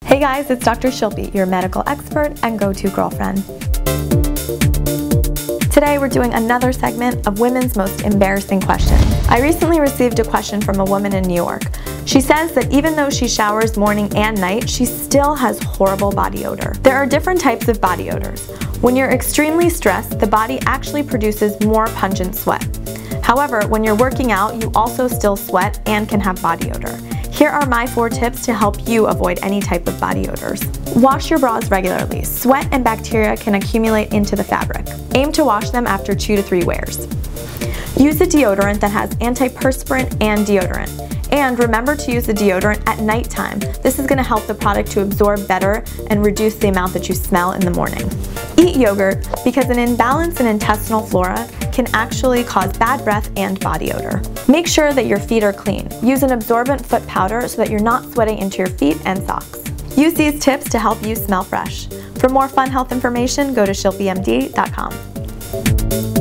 Hey guys, it's Dr. Shilpi, your medical expert and go-to girlfriend. Today we're doing another segment of women's most embarrassing questions. I recently received a question from a woman in New York. She says that even though she showers morning and night, she still has horrible body odor. There are different types of body odors. When you're extremely stressed, the body actually produces more pungent sweat. However, when you're working out, you also still sweat and can have body odor. Here are my 4 tips to help you avoid any type of body odors. Wash your bras regularly. Sweat and bacteria can accumulate into the fabric. Aim to wash them after 2 to 3 wears. Use a deodorant that has antiperspirant and deodorant. And remember to use the deodorant at nighttime. This is going to help the product to absorb better and reduce the amount that you smell in the morning. Eat yogurt because an imbalance in intestinal flora can actually cause bad breath and body odor. Make sure that your feet are clean. Use an absorbent foot powder so that you're not sweating into your feet and socks. Use these tips to help you smell fresh. For more fun health information, go to shilpimd.com.